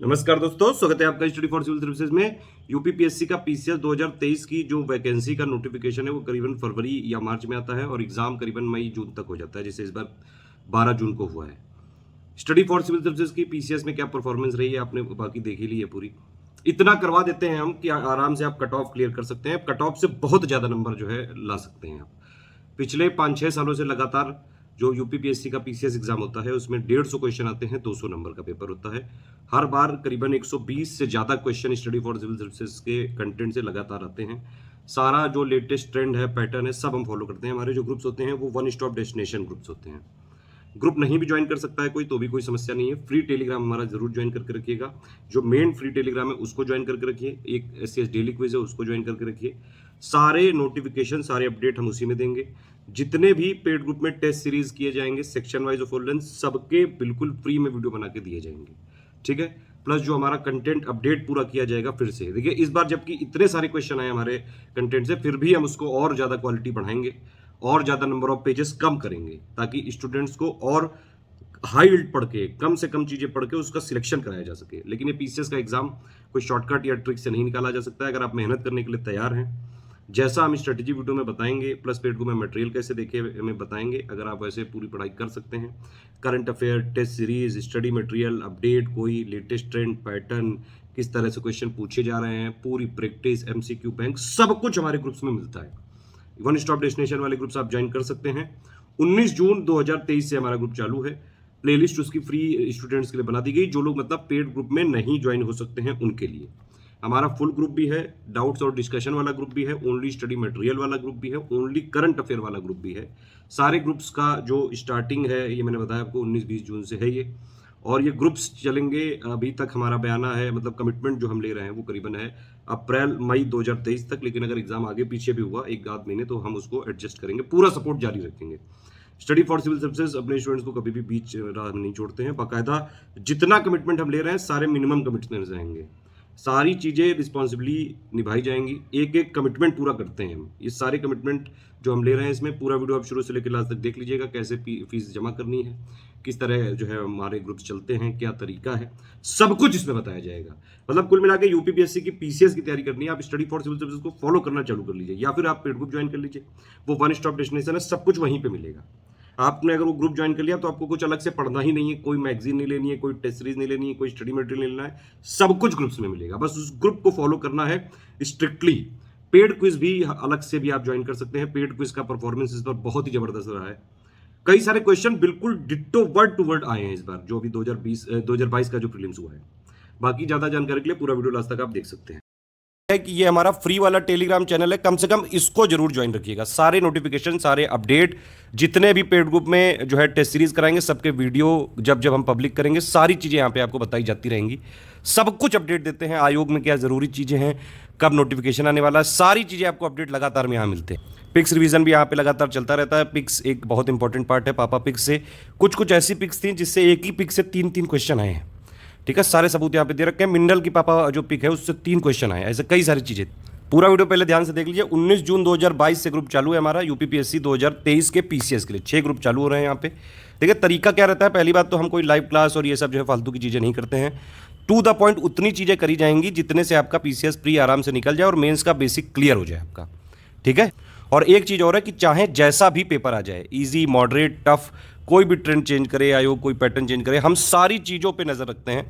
नमस्कार दोस्तों, स्वागत है आपका स्टडी फॉर सिविल सर्विसेज में। यूपीपीएससी का पीसीएस 2023 की जो वैकेंसी का नोटिफिकेशन है वो करीबन फरवरी या मार्च में आता है और एग्जाम करीबन मई जून तक हो जाता है, जैसे इस बार 12 जून को हुआ है। स्टडी फॉर सिविल सर्विसेज की पीसीएस में क्या परफॉर्मेंस रही है आपने बाकी देख ही ली है पूरी। इतना करवा देते हैं हम कि आराम से आप कट ऑफ क्लियर कर सकते हैं। कट ऑफ से बहुत ज्यादा नंबर जो है ला सकते हैं आप। पिछले 5-6 सालों से लगातार जो यूपीपीएससी का पीसीएस एग्जाम होता है उसमें 150 क्वेश्चन आते हैं, 200 नंबर का पेपर होता है। हर बार करीबन 120 से ज्यादा question study for civil services के कंटेंट से लगातार आते हैं। सारा जो लेटेस्ट ट्रेंड है, पैटर्न है, सब हम फॉलो करते हैं। हमारे जो ग्रुप्स होते हैं वो वन स्टॉप डेस्टिनेशन ग्रुप्स होते हैं। ग्रुप नहीं भी ज्वाइन कर सकता है कोई तो भी कोई समस्या नहीं है। फ्री टेलीग्राम हमारा जरूर ज्वाइन करके रखिएगा। जो मेन फ्री टेलीग्राम है उसको ज्वाइन करके रखिए। एक एससीएस डेली क्विज है उसको ज्वाइन करके रखिए। सारे नोटिफिकेशन, सारे अपडेट हम उसी में देंगे। जितने भी पेड ग्रुप में टेस्ट सीरीज किए जाएंगे सेक्शन वाइज ऑफ ऑल सबके बिल्कुल फ्री में वीडियो बना के दिए जाएंगे, ठीक है। प्लस जो हमारा कंटेंट अपडेट पूरा किया जाएगा फिर से। देखिए इस बार जबकि इतने सारे क्वेश्चन आए हमारे कंटेंट से, फिर भी हम उसको और ज्यादा क्वालिटी बढ़ाएंगे और ज्यादा नंबर ऑफ पेजेस कम करेंगे ताकि स्टूडेंट्स को और हाई यील्ड पढ़ के कम से कम चीजें पढ़ के उसका सिलेक्शन कराया जा सके। लेकिन ये पीसीएस का एग्जाम कोई शॉर्टकट या ट्रिक से नहीं निकाला जा सकता है। अगर आप मेहनत करने के लिए तैयार हैं, जैसा हम स्ट्रेटेजी वीडियो में बताएंगे, प्लस पेड को में मटेरियल कैसे देखे हमें बताएंगे, अगर आप वैसे पूरी पढ़ाई कर सकते हैं, current affair, test series, study material, update, कोई लेटेस्ट ट्रेंड, पैटर्न, किस तरह से क्वेश्चन पूछे जा रहे हैं, पूरी प्रैक्टिस, एमसीक्यू बैंक, सब कुछ हमारे ग्रुप्स में मिलता है। वन स्टॉप डेस्टिनेशन वाले ग्रुप्स आप ज्वाइन कर सकते हैं। 19 जून 2023 से हमारा ग्रुप चालू है। प्लेलिस्ट उसकी फ्री स्टूडेंट्स के लिए बना दी गई, जो लोग मतलब पेड ग्रुप में नहीं ज्वाइन हो सकते हैं उनके लिए। हमारा फुल ग्रुप भी है, डाउट्स और डिस्कशन वाला ग्रुप भी है, ओनली स्टडी मटेरियल वाला ग्रुप भी है, ओनली करंट अफेयर वाला ग्रुप भी है। सारे ग्रुप्स का जो स्टार्टिंग है ये मैंने बताया आपको 19-20 जून से है ये, और ये ग्रुप्स चलेंगे। अभी तक हमारा बयाना है, मतलब कमिटमेंट जो हम ले रहे हैं वो करीबन है अप्रैल मई 2023 तक। लेकिन अगर एग्जाम आगे पीछे भी हुआ एक आध महीने तो हम उसको एडजस्ट करेंगे, पूरा सपोर्ट जारी रखेंगे। स्टडी फॉर सिविल सर्विसेज अपने स्टूडेंट्स को कभी भी बीच राह में नहीं छोड़ते हैं। बाकायदा जितना कमिटमेंट हम ले रहे हैं सारे मिनिमम कमिटमेंट रहेंगे, सारी चीजें रिस्पॉन्सिबली निभाई जाएंगी। एक एक कमिटमेंट पूरा करते हैं हम। ये सारे कमिटमेंट जो हम ले रहे हैं इसमें पूरा वीडियो आप शुरू से लेकर लास्ट तक देख लीजिएगा। कैसे फीस जमा करनी है, किस तरह जो है हमारे ग्रुप चलते हैं, क्या तरीका है, सब कुछ इसमें बताया जाएगा। मतलब कुल मिला के यूपीपीएससी की पीसीएस की तैयारी करनी है, आप स्टडी फॉर सिविल सर्विसेज को फॉलो करना चालू कर लीजिए, या फिर आप पेड ग्रुप ज्वाइन कर लीजिए। वो वन स्टॉप डेस्टिनेशन है, सब कुछ वहीं पे मिलेगा। आपने अगर वो ग्रुप ज्वाइन कर लिया तो आपको कुछ अलग से पढ़ना ही नहीं है, कोई मैगजीन नहीं लेनी है, कोई टेस्ट सीरीज नहीं लेनी है, कोई स्टडी मटेरियल नहीं लेना है, सब कुछ ग्रुप्स में मिलेगा। बस उस ग्रुप को फॉलो करना है स्ट्रिक्टली। पेड क्विज भी अलग से भी आप ज्वाइन कर सकते हैं। पेड क्विज का परफॉर्मेंस इस बार बहुत ही जबरदस्त रहा है। कई सारे क्वेश्चन बिल्कुल डिट्टो वर्ड टू वर्ड आए हैं इस बार, जो अभी 2022 का जो प्रीलिम्स हुआ है। बाकी ज्यादा जानकारी के लिए पूरा वीडियो लास्ट तक आप देख सकते हैं। कि ये हमारा फ्री वाला टेलीग्राम चैनल है, कम से कम इसको जरूर ज्वाइन रखिएगा। सारे नोटिफिकेशन, सारे अपडेट, जितने भी पेड ग्रुप में जो है टेस्ट सीरीज कराएंगे सबके वीडियो जब जब हम पब्लिक करेंगे सारी चीजें यहाँ पे आपको बताई जाती रहेंगी। सब कुछ अपडेट देते हैं, आयोग में क्या जरूरी चीजें हैं, कब नोटिफिकेशन आने वाला है, सारी चीजें आपको अपडेट लगातार में यहाँ मिलते हैं। पिक्स रिवीजन भी यहाँ पे लगातार चलता रहता है। पिक्स एक बहुत इंपॉर्टेंट पार्ट है। पापा पिक्स से कुछ ऐसी पिक्स थी जिससे एक ही पिक से 3-3 क्वेश्चन आए हैं, ठीक है। सारे सबूत यहाँ पे दे रखे हैं। मिनरल की पापा जो पिक है उससे 3 क्वेश्चन आए, ऐसे कई सारी चीजें। पूरा वीडियो पहले ध्यान से देख लीजिए। 19 जून 2022 से ग्रुप चालू है हमारा यूपीपीएससी 2023 के पीसीएस के लिए। 6 ग्रुप चालू हो रहे हैं यहाँ पे। देखिए तरीका क्या रहता है, पहली बात तो हम कोई लाइव क्लास और ये सब जो है फालतू की चीजें नहीं करते हैं। टू द पॉइंट उतनी चीजें करी जाएंगी जितने से आपका पीसीएस प्री आराम से निकल जाए और मेंस का बेसिक क्लियर हो जाए आपका, ठीक है। और एक चीज और है कि चाहे जैसा भी पेपर आ जाए, इजी, मॉडरेट, टफ, कोई भी ट्रेंड चेंज करे आयोग, कोई पैटर्न चेंज करे, हम सारी चीजों पे नजर रखते हैं।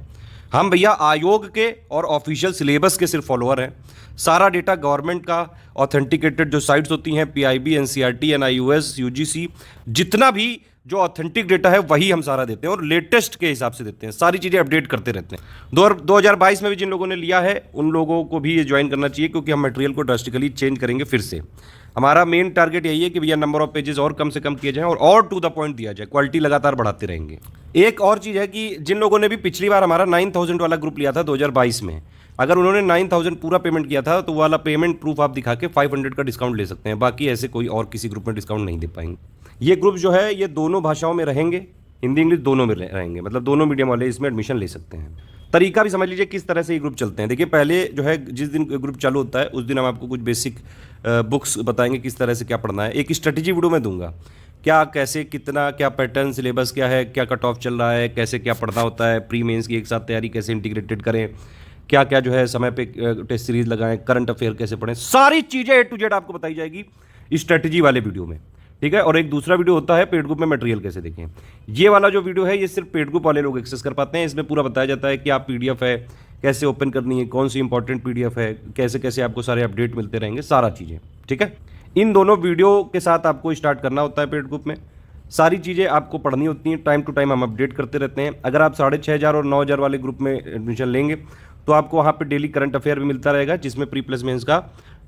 हम भैया आयोग के और ऑफिशियल सिलेबस के सिर्फ फॉलोअर हैं। सारा डेटा गवर्नमेंट का ऑथेंटिकेटेड जो साइट्स होती हैं, पीआईबी, एनसीईआरटी, एनआईओएस, यूजीसी, जितना भी जो ऑथेंटिक डेटा है वही हम सारा देते हैं और लेटेस्ट के हिसाब से देते हैं। सारी चीज़ें अपडेट करते रहते हैं। 2022 में भी जिन लोगों ने लिया है उन लोगों को भी ये ज्वाइन करना चाहिए, क्योंकि हम मटेरियल को ड्रास्टिकली चेंज करेंगे फिर से। हमारा मेन टारगेट यही है कि भैया नंबर ऑफ पेजेस और कम से कम किए जाएं और टू द पॉइंट दिया जाए। क्वालिटी लगातार बढ़ाते रहेंगे। एक और चीज़ है कि जिन लोगों ने भी पिछली बार हमारा 9000 वाला ग्रुप लिया था 2022 में, अगर उन्होंने 9000 पूरा पेमेंट किया था तो वाला पेमेंट प्रूफ आप दिखा के 500 का डिस्काउंट ले सकते हैं। बाकी ऐसे कोई और किसी ग्रुप में डिस्काउंट नहीं दे पाएंगे। ये ग्रुप जो है ये दोनों भाषाओं में रहेंगे, हिंदी इंग्लिश दोनों में रहेंगे, मतलब दोनों मीडियम वाले इसमें एडमिशन ले सकते हैं। तरीका भी समझ लीजिए किस तरह से ये ग्रुप चलते हैं। देखिए पहले जो है जिस दिन ग्रुप चालू होता है उस दिन हम आपको कुछ बेसिक बुक्स बताएंगे किस तरह से क्या पढ़ना है। एक स्ट्रेटेजी वीडियो में दूंगा क्या कैसे कितना क्या पैटर्न सिलेबस क्या है, क्या कट ऑफ चल रहा है, कैसे क्या पढ़ना होता है, प्री मेंस की एक साथ तैयारी कैसे इंटीग्रेटेड करें, क्या क्या जो है समय पे टेस्ट सीरीज लगाएं, करंट अफेयर कैसे पढ़ें, सारी चीज़ें ए टू जेड आपको बताई जाएगी स्ट्रेटजी वाले वीडियो में। ठीक है, और एक दूसरा वीडियो होता है पेड ग्रुप में मटेरियल कैसे देखें। ये वाला जो वीडियो है ये सिर्फ पेड ग्रुप वाले लोग एक्सेस कर पाते हैं। इसमें पूरा बताया जाता है कि आप पीडीएफ है कैसे ओपन करनी है, कौन सी इंपॉर्टेंट पीडीएफ है, कैसे कैसे आपको सारे अपडेट मिलते रहेंगे, सारा चीज़ें। ठीक है, इन दोनों वीडियो के साथ आपको स्टार्ट करना होता है पेड ग्रुप में। सारी चीज़ें आपको पढ़नी होती हैं, टाइम टू टाइम हम अपडेट करते रहते हैं। अगर आप 6,500 और 9,000 वाले ग्रुप में एडमिशन लेंगे तो आपको वहाँ पे डेली करंट अफेयर भी मिलता रहेगा, जिसमें प्री प्लस मेंस का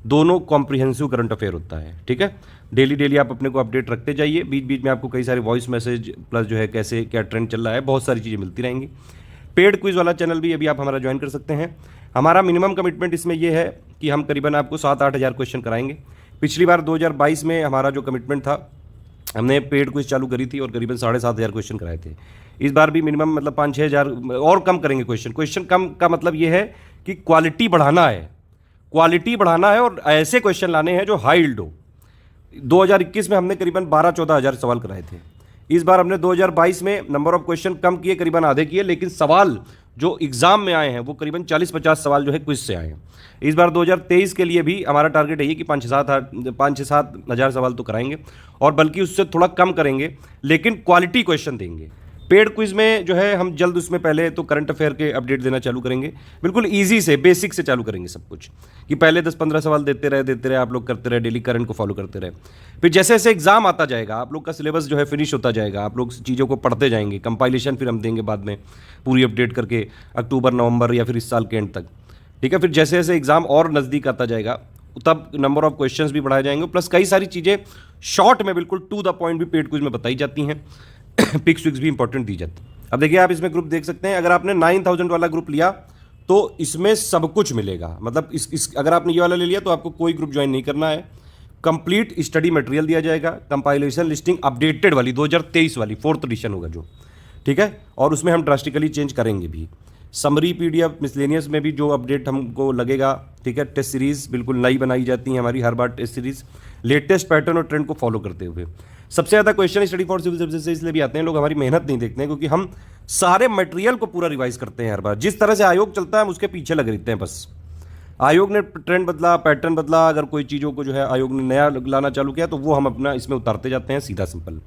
दोनों कॉम्प्रिहेंसिव करंट अफेयर होता है। ठीक है, डेली डेली आप अपने को अपडेट रखते जाइए, बीच बीच में आपको कई सारे वॉइस मैसेज प्लस जो है कैसे क्या ट्रेंड चल रहा है, बहुत सारी चीज़ें मिलती रहेंगी। पेड क्विज वाला चैनल भी अभी आप हमारा ज्वाइन कर सकते हैं। हमारा मिनिमम कमिटमेंट इसमें यह है कि हम करीबन आपको 7-8 हज़ार क्वेश्चन कराएंगे। पिछली बार 2022 में हमारा जो कमिटमेंट था, हमने पेड क्विज चालू करी थी और करीबन 7,500 क्वेश्चन कराए थे। इस बार भी मिनिमम मतलब 5-6 हज़ार और कम करेंगे। क्वेश्चन कम का मतलब ये है कि क्वालिटी बढ़ाना है, क्वालिटी बढ़ाना है और ऐसे क्वेश्चन लाने हैं जो हाई यील्ड हो। 2021 में हमने करीबन 12-14 हज़ार सवाल कराए थे। इस बार हमने 2022 में नंबर ऑफ क्वेश्चन कम किए, करीबन आधे किए, लेकिन सवाल जो एग्जाम में आए हैं वो करीबन 40-50 सवाल जो है क्विज से आए हैं। इस बार 2023 के लिए भी हमारा टारगेट है कि 5-7 हज़ार सवाल तो कराएंगे और बल्कि उससे थोड़ा कम करेंगे, लेकिन क्वालिटी क्वेश्चन देंगे। पेड क्विज में जो है हम जल्द उसमें पहले तो करंट अफेयर के अपडेट देना चालू करेंगे, बिल्कुल इजी से बेसिक से चालू करेंगे सब कुछ, कि पहले 10-15 सवाल देते रहे आप लोग करते रहे, डेली करंट को फॉलो करते रहे। फिर जैसे जैसे एग्जाम आता जाएगा, आप लोग का सिलेबस जो है फिनिश होता जाएगा, आप लोग चीज़ों को पढ़ते जाएंगे, कंपाइलेशन फिर हम देंगे बाद में पूरी अपडेट करके अक्टूबर नवंबर या फिर इस साल के एंड तक। ठीक है, फिर जैसे जैसे एग्जाम और नज़दीक आता जाएगा तब नंबर ऑफ क्वेश्चंस भी बढ़ाए जाएंगे, प्लस कई सारी चीज़ें शॉर्ट में बिल्कुल टू द पॉइंट भी पेड क्विज में बताई जाती हैं। पिक्स विक्स भी इंपॉर्टेंट दी जाती है। अब देखिए, आप इसमें ग्रुप देख सकते हैं। अगर आपने 9,000 वाला ग्रुप लिया तो इसमें सब कुछ मिलेगा, मतलब अगर आपने ये वाला ले लिया तो आपको कोई ग्रुप ज्वाइन नहीं करना है। कंप्लीट स्टडी मटेरियल दिया जाएगा, कंपाइलेशन लिस्टिंग अपडेटेड वाली 2023 वाली 4th एडिशन होगा जो। ठीक है, और उसमें हम ड्रास्टिकली चेंज करेंगे भी। समरी पीडीएफ मिसलेनियस में भी जो अपडेट हमको लगेगा। ठीक है, टेस्ट सीरीज बिल्कुल नई बनाई जाती है हमारी हर बार टेस्ट सीरीज, लेटेस्ट पैटर्न और ट्रेंड को फॉलो करते हुए। सबसे ज़्यादा question study for civil services से इसलिए भी आते हैं, लोग हमारी मेहनत नहीं देखते हैं, क्योंकि हम सारे मटेरियल को पूरा रिवाइज करते हैं हर बार। जिस तरह से आयोग चलता है हम उसके पीछे लगे रहते हैं बस। आयोग ने ट्रेंड बदला, पैटर्न बदला, अगर कोई चीज़ों को जो है आयोग ने नया लाना चालू किया तो वो हम अपना इसमें उतारते जाते हैं, सीधा सिंपल।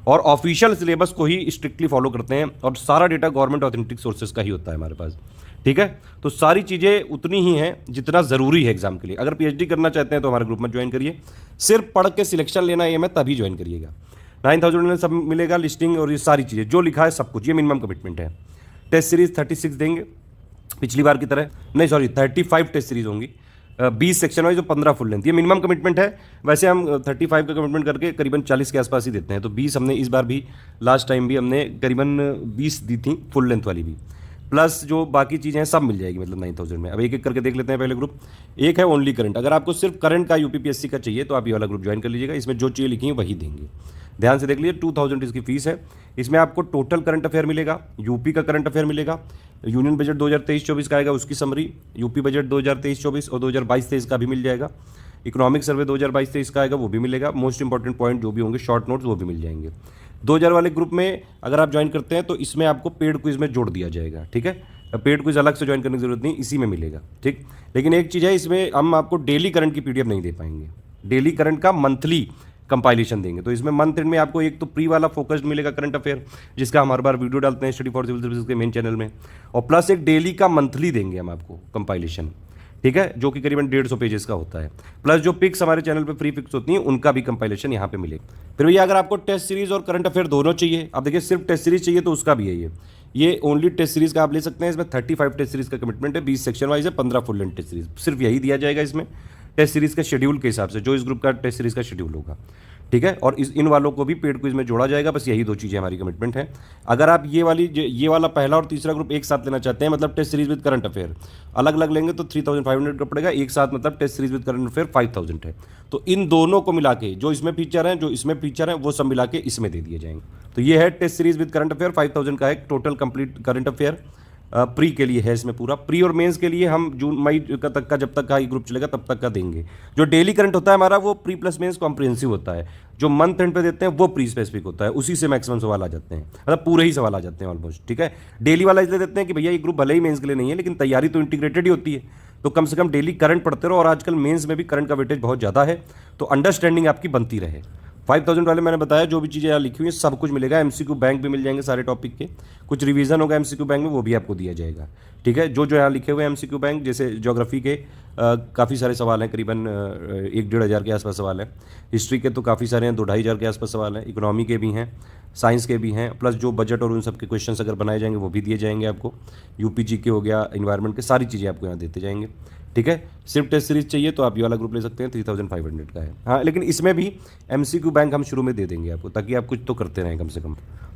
और ऑफिशियल सिलेबस को ही स्ट्रिक्टली फॉलो करते हैं और सारा डेटा गवर्नमेंट ऑथेंटिक सोर्सेज का ही होता है हमारे पास। ठीक है, तो सारी चीज़ें उतनी ही हैं जितना ज़रूरी है एग्जाम के लिए। अगर पीएचडी करना चाहते हैं तो हमारे ग्रुप में ज्वाइन करिए। सिर्फ पढ़ के सिलेक्शन लेना ये मैं तभी ज्वाइन करिएगा। 9,000 में सब मिलेगा, लिस्टिंग और ये सारी चीज़ें जो लिखा है सब कुछ, ये मिनिमम कमिटमेंट है। टेस्ट सीरीज 36 देंगे पिछली बार की तरह, नहीं सॉरी 35 टेस्ट सीरीज होंगी, 20 सेक्शन वाइज और 15 फुल लेंथ। ये मिनिमम कमिटमेंट है। वैसे हम 35 का कमिटमेंट करके करीबन 40 के आसपास ही देते हैं, तो 20 हमने इस बार भी, लास्ट टाइम भी हमने करीबन 20 दी थी फुल लेंथ वाली भी, प्लस जो बाकी चीज़ें हैं सब मिल जाएगी मतलब 9,000 में। अब एक एक करके देख लेते हैं। पहले ग्रुप एक है ओनली करंट। अगर आपको सिर्फ करंट का यूपीपीएससी का चाहिए तो आप ये वाला ग्रुप ज्वाइन कर लीजिएगा। इसमें जो चीज़ें लिखी हैं वही देंगे, ध्यान से देख लीजिए। 2,000 इसकी फीस है। इसमें आपको टोटल करंट अफेयर मिलेगा, यूपी का करंट अफेयर मिलेगा, यूनियन बजट 2023-24 का आएगा उसकी समरी, यूपी बजट 2023-24 और 2022-23 का भी मिल जाएगा, इकोनॉमिक सर्वे 2022-23 का आएगा वो भी मिलेगा, मोस्ट इंपॉर्टेंट पॉइंट जो भी होंगे शॉर्ट नोट्स वो भी मिल जाएंगे। 2,000 वाले ग्रुप में अगर आप ज्वाइन करते हैं तो इसमें आपको पेड क्विज में जोड़ दिया जाएगा। ठीक है, पेड क्विज अलग से ज्वाइन करने की जरूरत नहीं, इसी में मिलेगा। ठीक, लेकिन एक चीज़ है, इसमें हम आपको डेली करंट की पीडीएफ नहीं दे पाएंगे, डेली करंट का मंथली कंपाइलेशन देंगे। तो इसमें मंथ एंड में आपको एक तो प्री वाला फोकस्ड मिलेगा करंट अफेयर, जिसका हम हर बार वीडियो डालते हैं स्टडी फॉर सिविल सर्विसेज के मेन चैनल में, और प्लस एक डेली का मंथली देंगे हम आपको कंपाइलेशन। ठीक है, जो कि करीबन 150 पेजेस का होता है, प्लस जो पिक्स हमारे चैनल पे फ्री पिक्स होती हैं उनका भी कंपाइलेशन यहाँ पे मिलेगा। फिर भैया अगर आपको टेस्ट सीरीज और करंट अफेयर दोनों चाहिए, अब देखिए सिर्फ टेस्ट सीरीज चाहिए तो उसका भी है ये ओनली टेस्ट सीरीज का आप ले सकते हैं। इसमें 35 टेस्ट सीरीज का कमिटमेंट है, 20 सेक्शन वाइज है, 15 फुल लेंथ टेस्ट सीरीज, सिर्फ यही दिया जाएगा इसमें टेस्ट सीरीज के शेड्यूल के हिसाब से, जो इस ग्रुप का टेस्ट सीरीज का शेड्यूल होगा। ठीक है, और इन वालों को भी पेड क्विज में जोड़ा जाएगा। बस यही दो चीज़ें हमारी कमिटमेंट है। अगर आप ये वाला पहला और तीसरा ग्रुप एक साथ लेना चाहते हैं, मतलब test series with current affair अलग अलग लेंगे तो 3,500 का पड़ेगा, एक साथ मतलब test series with current affair 5,000 है। तो इन दोनों को मिला के जो इसमें फीचर हैं, जो इसमें फीचर हैं, वो सब मिला के इसमें दे दिए जाएंगे। तो ये है test series with current affair, 5,000 का है total complete current affair. Pre के लिए है इसमें पूरा। प्री और मेंस के लिए हम जून मई तक का, जब तक का ये ग्रुप चलेगा तब तक का देंगे। जो डेली करंट होता है हमारा वो प्री प्लस मेंस कॉम्प्रिहेंसिव होता है, जो मंथ एंड पे देते हैं वो प्री स्पेसिफिक होता है, उसी से मैक्सिमम सवाल आ जाते हैं, मतलब पूरे ही सवाल आ जाते हैं ऑलमोस्ट। ठीक है, डेली वाला इसलिए देते हैं कि भैया ये ग्रुप भले ही मेंस के लिए नहीं है लेकिन तैयारी तो इंटीग्रेटेड ही होती है, तो कम से कम डेली करंट पढ़ते रहो। और आजकल मेंस में भी करंट का वेटेज बहुत ज़्यादा है, तो अंडरस्टैंडिंग आपकी बनती रहे। 5000 वाले मैंने बताया जो भी चीज़ें यहाँ लिखी हुई हैं सब कुछ मिलेगा। एमसीक्यू बैंक भी मिल जाएंगे सारे टॉपिक के, कुछ रिवीजन होगा एमसीक्यू बैंक में वो भी आपको दिया जाएगा। ठीक है, जो जो यहाँ लिखे हुए हैं एमसीक्यू बैंक, जैसे ज्योग्राफी के काफ़ी सारे सवाल हैं, करीबन 1-1.5 हज़ार के आसपास सवाल हैं। हिस्ट्री के तो काफ़ी सारे हैं, 2-2.5 हज़ार के आसपास सवाल हैं। इकोनॉमी के भी हैं, साइंस के भी हैं, प्लस जो बजट और उन सब के क्वेश्चंस अगर बनाए जाएंगे वो भी दिए जाएंगे आपको। यूपीजी के हो गया, इन्वायरमेंट के, सारी चीज़ें आपको यहाँ देते जाएंगे। ठीक है, सिर्फ टेस्ट सीरीज चाहिए तो आप ये वाला ग्रुप ले सकते हैं, 3500 का है। हाँ, लेकिन इसमें भी एमसीक्यू बैंक हम शुरू में दे देंगे आपको, ताकि आप कुछ तो करते रहें कम से कम।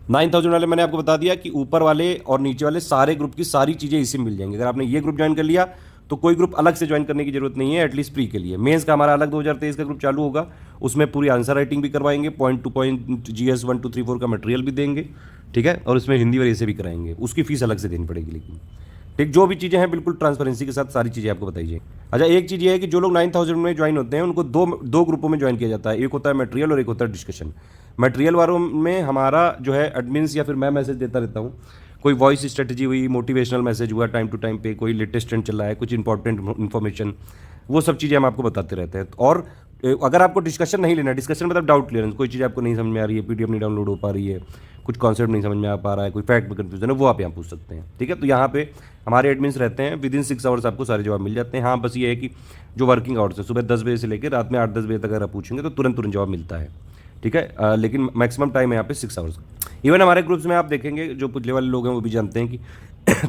9000 वाले मैंने आपको बता दिया कि ऊपर वाले और नीचे वाले सारे ग्रुप की सारी चीज़ें इसी में मिल जाएंगी। अगर आपने ये ग्रुप ज्वाइन कर लिया तो कोई ग्रुप अलग से ज्वाइन करने की जरूरत नहीं है, एटलीस्ट प्री के लिए। मेंस का हमारा अलग 2023 का ग्रुप चालू होगा, उसमें पूरी आंसर राइटिंग भी करवाएंगे, पॉइंट टू पॉइंट जीएस 1 2 3 4 का मटेरियल भी देंगे। ठीक है, और उसमें हिंदी वगैरह से भी कराएंगे, उसकी फीस अलग से देनी पड़ेगी लेकिन। ठीक, जो भी चीज़ें हैं बिल्कुल ट्रांसपेरेंसी के साथ सारी चीज़ें आपको बताई जाए। अच्छा, एक चीज़ ये है कि जो लोग 9000 में ज्वाइन होते हैं उनको दो ग्रुपों में ज्वाइन किया जाता है, एक होता है मटेरियल और एक होता है डिस्कशन। मटेरियल वालों में हमारा जो है एडमिन्स या फिर मैं मैसेज देता रहता हूँ, कोई वॉइस स्ट्रेटजी हुई, मोटिवेशनल मैसेज हुआ टाइम टू टाइम पे, कोई लेटेस्ट ट्रेंड चल रहा है, कुछ इंपॉर्टेंट इन्फॉर्मेशन, वो सब चीज़ें हम आपको बताते रहते हैं। और अगर आपको डिस्कशन नहीं लेना, डिस्कशन मतलब डाउट क्लियरेंस, कोई चीज़ आपको नहीं समझ में आ रही है, पीडीएफ नहीं डाउनलोड हो पा रही है, कुछ कॉन्सेप्ट नहीं समझ में आ पा रहा है, कोई फैक्ट में कंफ्यूजन है, वो आप यहाँ पूछ सकते हैं। ठीक है, तो यहाँ पे हमारे एडमिन्स रहते हैं, विदिन 6 आवर्स आपको सारे जवाब मिल जाते हैं। हाँ, बस ये है कि जो वर्किंग आवर्स है, सुबह 10 बजे से लेकर रात में 8-10 बजे तक अगर आप पूछेंगे तो तुरंत जवाब मिलता है। ठीक है, लेकिन मैक्सिमम टाइम है यहाँ पे 6 आवर्स। इवन हमारे ग्रुप्स में आप देखेंगे जो पिछले वाले लोग हैं वो भी जानते हैं कि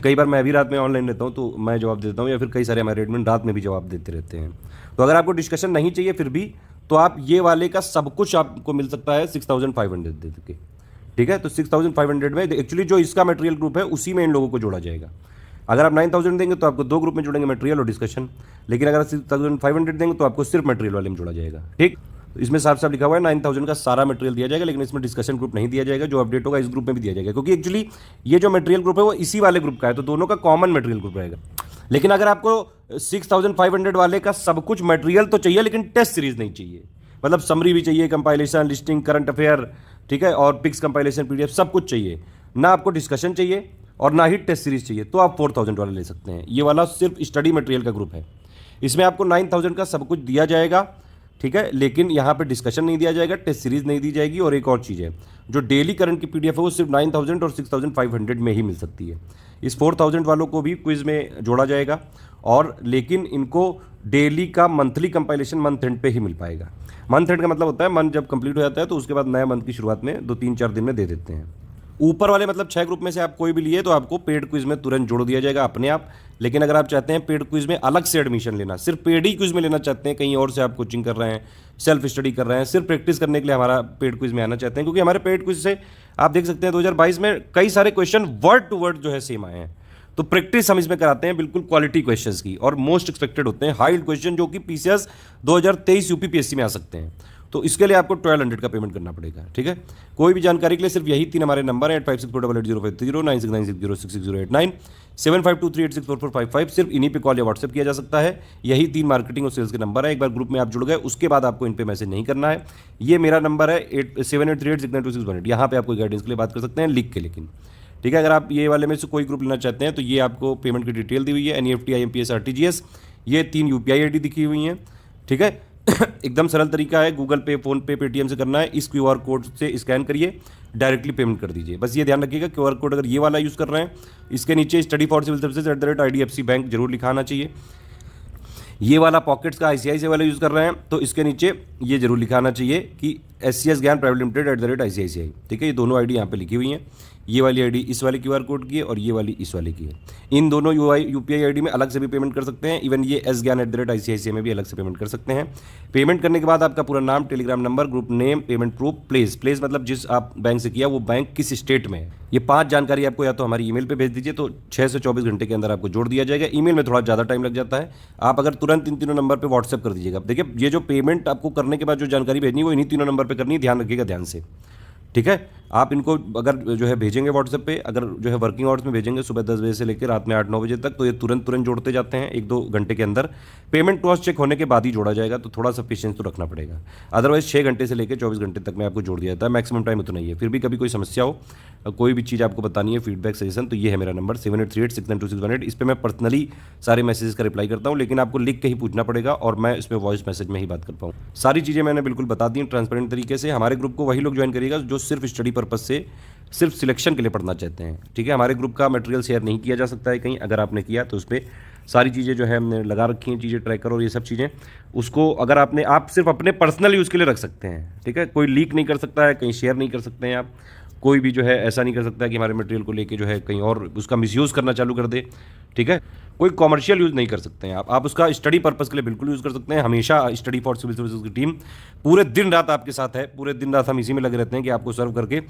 कई बार मैं भी रात में ऑनलाइन रहता हूँ तो मैं जवाब देता हूँ, या फिर कई सारे हमारे एडमिन रात में भी जवाब देते रहते हैं। तो अगर आपको डिस्कशन नहीं चाहिए फिर भी, तो आप ये वाले का सब कुछ आपको मिल सकता है 6500 दे के। ठीक है, तो 6500 में एक्चुअली जो इसका मटेरियल ग्रुप है उसी में इन लोगों को जोड़ा जाएगा। अगर आप 9000 देंगे तो आपको 2 ग्रुप में जोड़ेंगे, मटेरियल और डिस्कशन। लेकिन अगर 6500 देंगे तो आपको सिर्फ मटेरियल वाले में जोड़ा जाएगा। ठीक, तो इसमें साफ साफ लिखा हुआ है 9000 का सारा मटेरियल दिया जाएगा, लेकिन इसमें डिस्कशन ग्रुप नहीं दिया जाएगा। जो अपडेट होगा इस ग्रुप में भी दिया जाएगा, क्योंकि एक्चुअली ये जो मटेरियल ग्रुप है वो इसी वाले ग्रुप का है, तो दोनों का कॉमन मटेरियल ग्रुप रहेगा। लेकिन अगर आपको 6500 वाले का सब कुछ मटेरियल तो चाहिए लेकिन टेस्ट सीरीज नहीं चाहिए, मतलब समरी भी चाहिए, कंपाइलेशन, लिस्टिंग, करंट अफेयर, ठीक है, और पिक्स कंपाइलेशन, पीडीएफ सब कुछ चाहिए, ना आपको डिस्कशन चाहिए और ना ही टेस्ट सीरीज चाहिए, तो आप 4000 वाला ले सकते हैं। ये वाला सिर्फ स्टडी मटेरियल का ग्रुप है, इसमें आपको 9000 का सब कुछ दिया जाएगा। ठीक है, लेकिन यहाँ पे डिस्कशन नहीं दिया जाएगा, टेस्ट सीरीज नहीं दी जाएगी, और एक और चीज़ है, जो डेली करंट की पीडीएफ है वो सिर्फ 9000 और 6500 में ही मिल सकती है। इस 4000 वालों को भी क्विज में जोड़ा जाएगा, और लेकिन इनको डेली का मंथली कंपाइलेशन मंथ एंड पे ही मिल पाएगा। मंथ एंड का मतलब होता है मंथ जब कंप्लीट हो जाता है तो उसके बाद नया मंथ की शुरुआत में 2-3-4 दिन में दे देते हैं। ऊपर वाले मतलब 6 ग्रुप में से आप कोई भी लिए तो आपको पेड क्विज में तुरंत जोड़ दिया जाएगा अपने आप। लेकिन अगर आप चाहते हैं पेड क्विज में अलग से एडमिशन लेना, सिर्फ पेड ही क्विज में लेना चाहते हैं, कहीं और से आप कोचिंग कर रहे हैं, सेल्फ स्टडी कर रहे हैं, सिर्फ प्रैक्टिस करने के लिए हमारा पेड क्विज में आना चाहते हैं, क्योंकि हमारे पेड क्विज से आप देख सकते हैं 2022 में कई सारे क्वेश्चन वर्ड टू वर्ड जो है सेम आए हैं। तो प्रैक्टिस हम इसमें कराते हैं बिल्कुल क्वालिटी क्वेश्चंस की, और मोस्ट एक्सपेक्टेड होते हैं, हाई क्वेश्चन जो कि पीसीएस 2023 यूपीपीएससी में आ सकते हैं। तो इसके लिए आपको 1200 का पेमेंट करना पड़ेगा। ठीक है, कोई भी जानकारी के लिए सिर्फ यही 3 हमारे नंबर है, 8564880530, 9696066089, 7523864455। सिर्फ इन्हीं पे कॉल या व्हाट्सएप किया जा सकता है। यही 3 मार्केटिंग और सेल्स के नंबर है। एक बार ग्रुप में आप जुड़ गए उसके बाद आपको इन पे मैसेज नहीं करना है। ये मेरा नंबर है 7838692618, यहाँ पे आप कोई गाइडेंस के लिए बात कर सकते हैं लिख के। लेकिन ठीक है, अगर आप ये वाले में से कोई ग्रुप लेना चाहते हैं तो ये आपको पेमेंट की डिटेल दी हुई है, एनईएफटी, आईएमपीएस, आरटीजीएस, ये 3 यूपीआई आईडी दिखी हुई हैं। ठीक है, एकदम सरल तरीका है, गूगल पे, फोन पे, पेटीएम से करना है। इस क्यूआर कोड से स्कैन करिए, डायरेक्टली पेमेंट कर दीजिए। बस ये ध्यान रखिएगा, क्यूआर कोड अगर ये वाला यूज़ कर रहे हैं, इसके नीचे study for civil services @IDFC bank जरूर लिखाना चाहिए। ये वाला पॉकेट्स का ICICI वाला यूज़ कर रहे हैं तो इसके नीचे ये जरूर लिखाना चाहिए कि SCS ज्ञान प्राइवेट लिमिटेड @ICICI। ठीक है, ये दोनों आईडी यहाँ पे लिखी हुई हैं। ये वाली आईडी इस वाले क्यूआर कोड की है और ये वाली इस वाले की है। इन दोनों यूपीआई आईडी में अलग से भी पेमेंट कर सकते हैं। इवन ये SGyan @ICICI में भी अलग से पेमेंट कर सकते हैं। पेमेंट करने के बाद आपका पूरा नाम, Telegram number, group name, payment proof, place मतलब जिस आप बैंक से किया वो बैंक किस स्टेट में है, ये 5 जानकारी आपको या तो हमारी ईमेल पे भेज दीजिए, तो 6 से 24 घंटे के अंदर आपको जोड़ दिया जाएगा। ईमेल में थोड़ा ज़्यादा टाइम लग जाता है, आप अगर तुरंत इन तीनों नंबर पर व्हाट्सएप कर दीजिएगा। देखिए, ये जो पेमेंट आपको करने के बाद जो जानकारी भेजनी है वो इन्हीं तीनों नंबर पर करनी है, ध्यान रखिएगा ध्यान से। ठीक है। आप इनको अगर जो है भेजेंगे व्हाट्सएप पे, अगर जो है वर्किंग आवर्स में भेजेंगे सुबह 10 बजे से लेकर रात में 8-9 बजे तक, तो ये तुरंत तुरंत जोड़ते जाते हैं 1-2 घंटे के अंदर। पेमेंट क्रॉस चेक होने के बाद ही जोड़ा जाएगा, तो थोड़ा सा पेशेंस तो रखना पड़ेगा। अदरवाइज 6 घंटे से लेकर 24 घंटे तक में आपको जोड़ दिया जाता है, मैक्सिमम टाइम उतना ही है। फिर भी कभी कोई समस्या हो, कोई भी चीज़ आपको बतानी है, फीडबैक सजेशन, तो ये है मेरा नंबर 7838692618। इस पर मैं पर्सनली सारे मैसेजेस का रिप्लाई करता हूँ, लेकिन आपको लिख के ही पूछना पड़ेगा और मैं इसमें वॉइस मैसेज में ही बात कर पाऊँ। सारी चीज़ें मैंने बिल्कुल बता दी ट्रांसपेरेंट तरीके से। हमारे ग्रुप को वही लोग ज्वाइन करिएगा जो सिर्फ स्टडी पर्पज से, सिर्फ सिलेक्शन के लिए पढ़ना चाहते हैं, ठीक है। हमारे ग्रुप का मटेरियल शेयर नहीं किया जा सकता है कहीं, अगर आपने किया तो उस पर सारी चीज़ें जो है हमने लगा रखी हैं, चीज़ें ट्रैकर और ये सब चीज़ें, उसको अगर आप सिर्फ अपने पर्सनल यूज़ के लिए रख सकते हैं, ठीक है। कोई लीक नहीं कर सकता है, कहीं शेयर नहीं कर सकते हैं आप, कोई भी जो है ऐसा नहीं कर सकता है कि हमारे मटेरियल को लेके जो है कहीं और उसका मिसयूज़ करना चालू कर दे, ठीक है। कोई कॉमर्शियल यूज़ नहीं कर सकते हैं आप उसका स्टडी पर्पज़ के लिए बिल्कुल यूज़ कर सकते हैं। हमेशा स्टडी फॉर सिविल सर्विसेज की टीम पूरे दिन रात आपके साथ है, पूरे दिन रात हम इसी में लगे रहते हैं कि आपको सर्व करके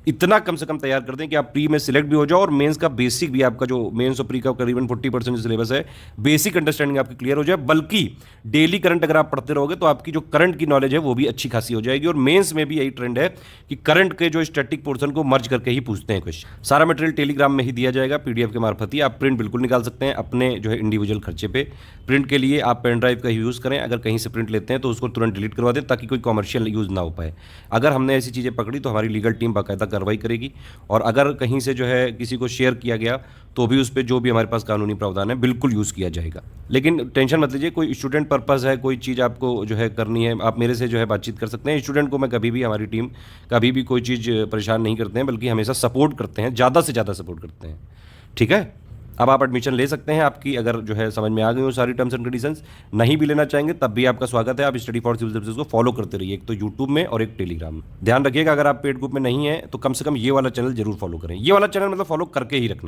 इतना कम से कम तैयार कर दें कि आप प्री में सिलेक्ट भी हो जाओ और मेंस का बेसिक भी, आपका जो मेंस और प्री का करीबन 40% जो सिलेबस है, बेसिक अंडरस्टैंडिंग आपकी क्लियर हो जाए। बल्कि डेली करंट अगर आप पढ़ते रहोगे तो आपकी जो करंट की नॉलेज है वो भी अच्छी खासी हो जाएगी। और मेंस में भी यही ट्रेंड है कि करंट के जो स्टैटिक पोर्शन को मर्ज करके ही पूछते हैं क्वेश्चन। सारा मटेरियल टेलीग्राम में ही दिया जाएगा, पीडीएफ के मार्फत ही। आप प्रिंट बिल्कुल निकाल सकते हैं अपने जो है इंडिविजुअल खर्चे पे। प्रिंट के लिए आप पेन ड्राइव का ही यूज़ करें, अगर कहीं से प्रिंट लेते हैं तो उसको तुरंत डिलीट करवा दें ताकि कोई कॉमर्शियल यूज़ ना हो पाए। अगर हमने ऐसी चीज़ें पकड़ी तो हमारी लीगल टीम बाकायदा कार्रवाई करेगी, और अगर कहीं से जो है किसी को शेयर किया गया तो भी उस पर जो भी हमारे पास कानूनी प्रावधान है बिल्कुल यूज़ किया जाएगा। लेकिन टेंशन मत लीजिए, कोई स्टूडेंट पर्पज़ है, कोई चीज़ आपको जो है करनी है, आप मेरे से जो है बातचीत कर सकते हैं। स्टूडेंट को मैं कभी भी, हमारी टीम कभी भी कोई चीज़ परेशान नहीं करते हैं, बल्कि हमेशा सपोर्ट करते हैं, ज़्यादा से ज़्यादा सपोर्ट करते हैं, ठीक है। अब आप एडमिशन ले सकते हैं, आपकी अगर जो है समझ में आ गई हो सारी टर्म्स एंड कंडीशंस। नहीं भी लेना चाहेंगे तब भी आपका स्वागत है, आप स्टडी फॉर सिविल सर्विसेज को फॉलो करते रहिए, एक तो यूट्यूब में और एक टेलीग्राम में। ध्यान रखिएगा अगर आप पेड ग्रुप में नहीं है तो कम से कम ये वाला चैनल जरूर फॉलो करें। ये वाला चैनल मतलब फॉलो करके ही रखना।